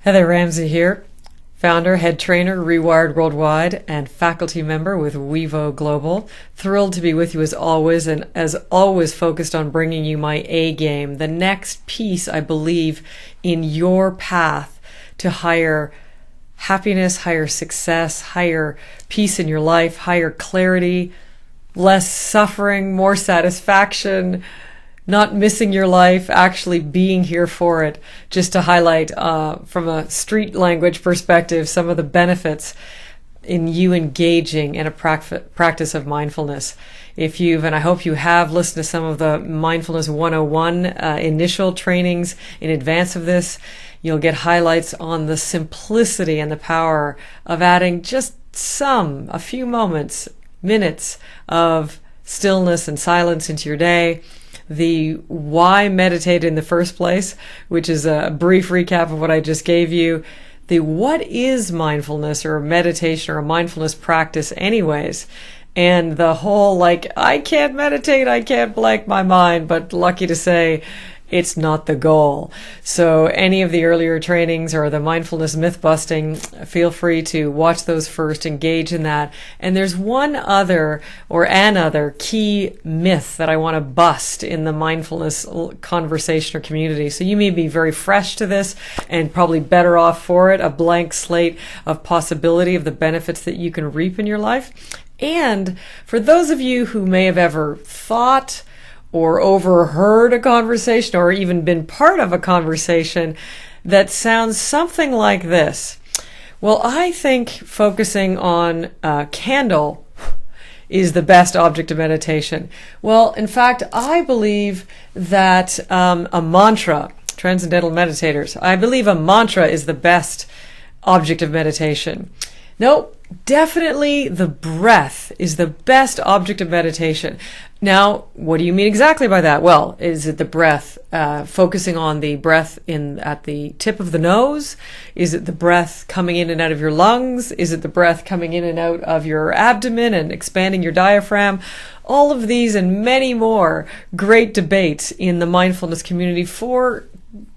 Heather Ramsey here, founder, head trainer, ReWired WorldWide, and faculty member with Wevo Global. Thrilled to be with you as always, and as always focused on bringing you my A game, the next piece, I believe, in your path to higher happiness, higher success, higher peace in your life, higher clarity, less suffering, more satisfaction, not missing your life, actually being here for it. Just to highlight from a street language perspective some of the benefits in you engaging in a practice of mindfulness. If you've, and I hope you have, listened to some of the Mindfulness 101 initial trainings in advance of this, you'll get highlights on the simplicity and the power of adding just a few moments, minutes of stillness and silence into your day. The why meditate in the first place, which is a brief recap of what I just gave you. The what is mindfulness or meditation or a mindfulness practice anyways. And the whole I can't meditate, I can't blank my mind, but lucky to say it's not the goal. So any of the earlier trainings or the mindfulness myth busting, feel free to watch those first, engage in that. And there's one other or another key myth that I want to bust in the mindfulness conversation or community. So you may be very fresh to this and probably better off for it, a blank slate of possibility of the benefits that you can reap in your life. And for those of you who may have ever thought or overheard a conversation or even been part of a conversation that sounds something like this. Well, I think focusing on a candle is the best object of meditation. Well, in fact, I believe that a mantra, transcendental meditators, I believe a mantra is the best object of meditation. No, definitely the breath is the best object of meditation. Now, what do you mean exactly by that? Well, is it the breath, focusing on the breath at the tip of the nose? Is it the breath coming in and out of your lungs? Is it the breath coming in and out of your abdomen and expanding your diaphragm? All of these and many more great debates in the mindfulness community for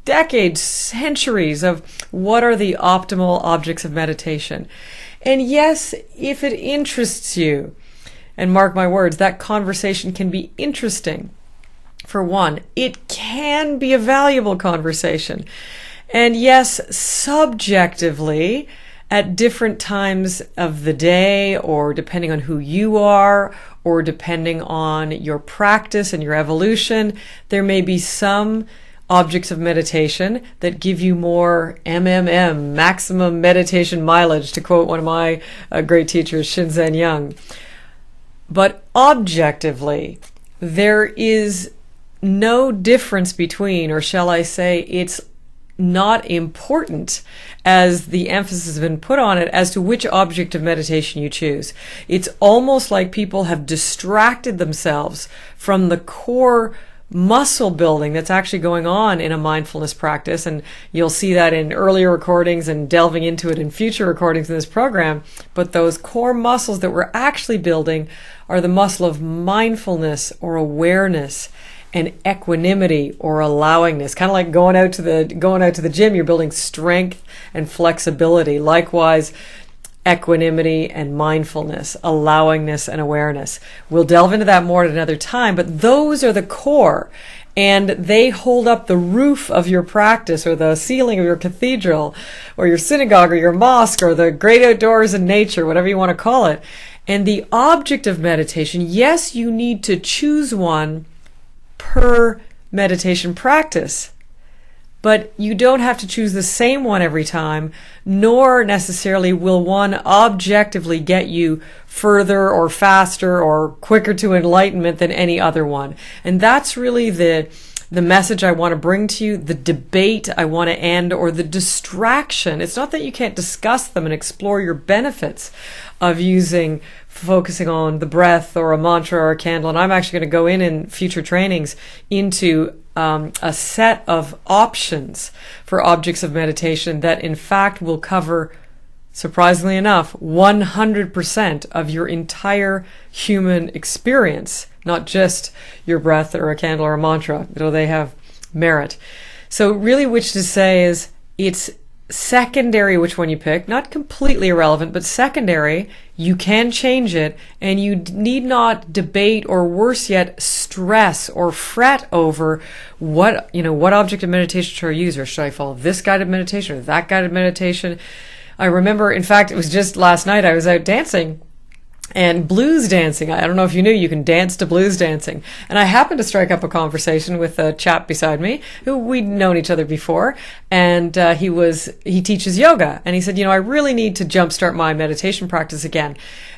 decades, centuries of what are the optimal objects of meditation. And yes, if it interests you, and mark my words, that conversation can be interesting. For one, it can be a valuable conversation. And yes, subjectively, at different times of the day, or depending on who you are, or depending on your practice and your evolution, there may be some objects of meditation that give you more MMM, maximum meditation mileage, to quote one of my great teachers, Shinzen Young. But objectively, there is no difference between, or shall I say, it's not important, as the emphasis has been put on it, as to which object of meditation you choose. It's almost like people have distracted themselves from the core muscle building that's actually going on in a mindfulness practice, and you'll see that in earlier recordings and delving into it in future recordings in this program. But those core muscles that we're actually building are the muscle of mindfulness or awareness and equanimity or allowingness. Kind of like going out to the gym, you're building strength and flexibility. Likewise, equanimity and mindfulness, allowingness and awareness. We'll delve into that more at another time, but those are the core, and they hold up the roof of your practice or the ceiling of your cathedral or your synagogue or your mosque or the great outdoors and nature, whatever you want to call it. And the object of meditation, yes, you need to choose one per meditation practice. But you don't have to choose the same one every time, nor necessarily will one objectively get you further or faster or quicker to enlightenment than any other one. And that's really the message I want to bring to you, the debate I want to end, or the distraction. It's not that you can't discuss them and explore your benefits of focusing on the breath or a mantra or a candle. And I'm actually going to go in future trainings into a set of options for objects of meditation that in fact will cover, surprisingly enough, 100% of your entire human experience, not just your breath or a candle or a mantra, though they have merit. So really, which to say is, it's secondary which one you pick, not completely irrelevant, but secondary. You can change it, and you need not debate or, worse yet, stress or fret over what object of meditation should I use, or should I follow this guided meditation or that guided meditation. I remember, in fact, it was just last night I was out dancing and blues dancing. I don't know if you knew you can dance to blues dancing. And I happened to strike up a conversation with a chap beside me who we'd known each other before. And he teaches yoga. And he said, I really need to jumpstart my meditation practice again.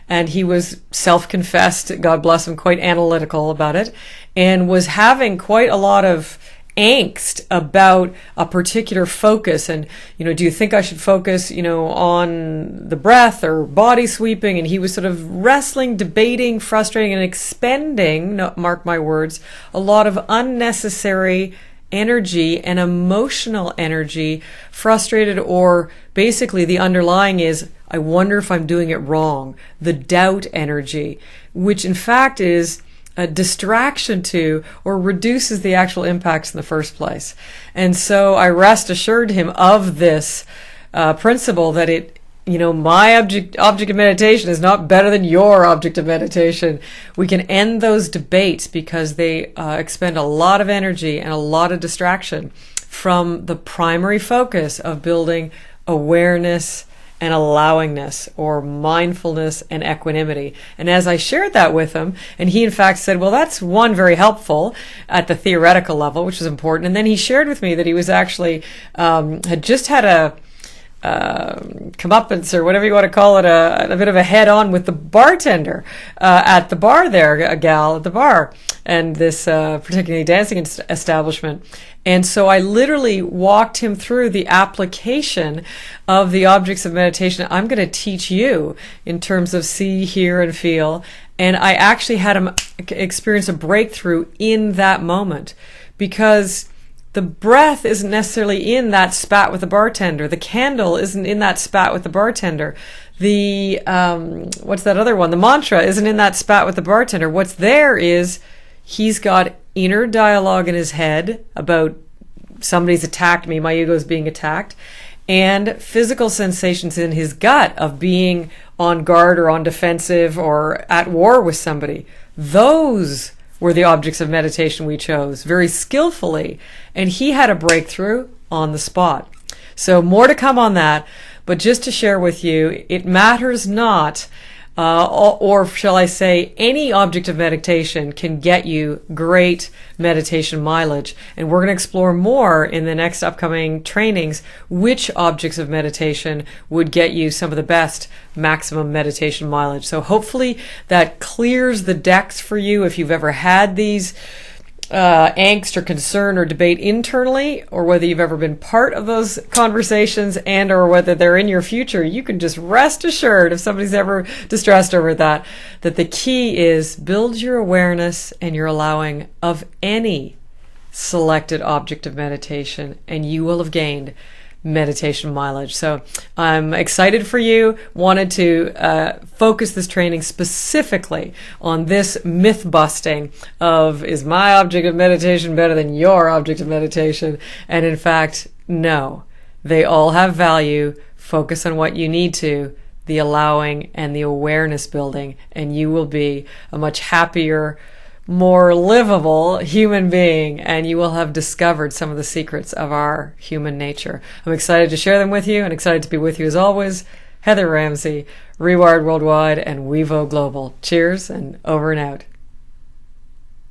And he was self-confessed, God bless him, quite analytical about it, and was having quite a lot of angst about a particular focus. And do you think I should focus on the breath or body sweeping? And he was sort of wrestling, debating, frustrating, and expending, mark my words, a lot of unnecessary energy and emotional energy, frustrated, or basically the underlying is, I wonder if I'm doing it wrong, the doubt energy, which in fact is a distraction to, or reduces the actual impacts in the first place. And so I rest assured him of this principle that my object of meditation is not better than your object of meditation. We can end those debates because they expend a lot of energy and a lot of distraction from the primary focus of building awareness and allowingness, or mindfulness and equanimity. And as I shared that with him, and he in fact said, well, that's one, very helpful at the theoretical level, which is important. And then he shared with me that he was actually, had just had a comeuppance, or whatever you want to call it, a bit of a head-on with the bartender at the bar there, a gal at the bar, and this particularly dancing establishment. And so I literally walked him through the application of the objects of meditation I'm going to teach you in terms of see, hear, and feel. And I actually had him experience a breakthrough in that moment, because the breath isn't necessarily in that spat with the bartender. The candle isn't in that spat with the bartender. The, what's that other one? The mantra isn't in that spat with the bartender. What's there is he's got inner dialogue in his head about somebody's attacked me, my ego is being attacked, and physical sensations in his gut of being on guard or on defensive or at war with somebody. Those were the objects of meditation we chose very skillfully, and he had a breakthrough on the spot. So more to come on that, but just to share with you, it matters not, or shall I say, any object of meditation can get you great meditation mileage. And we're going to explore more in the next upcoming trainings which objects of meditation would get you some of the best maximum meditation mileage. So hopefully that clears the decks for you if you've ever had these angst or concern or debate internally, or whether you've ever been part of those conversations, and or whether they're in your future. You can just rest assured, if somebody's ever distressed over that the key is build your awareness and your allowing of any selected object of meditation, and you will have gained meditation mileage. So I'm excited for you. Wanted to focus this training specifically on this myth busting of, is my object of meditation better than your object of meditation? And in fact, no, they all have value. Focus on what you need to, the allowing and the awareness building, and you will be a much happier, more livable human being, and you will have discovered some of the secrets of our human nature. I'm excited to share them with you, and excited to be with you as always. Heather Ramsey, ReWired Worldwide and WeVo Global. Cheers, and over and out.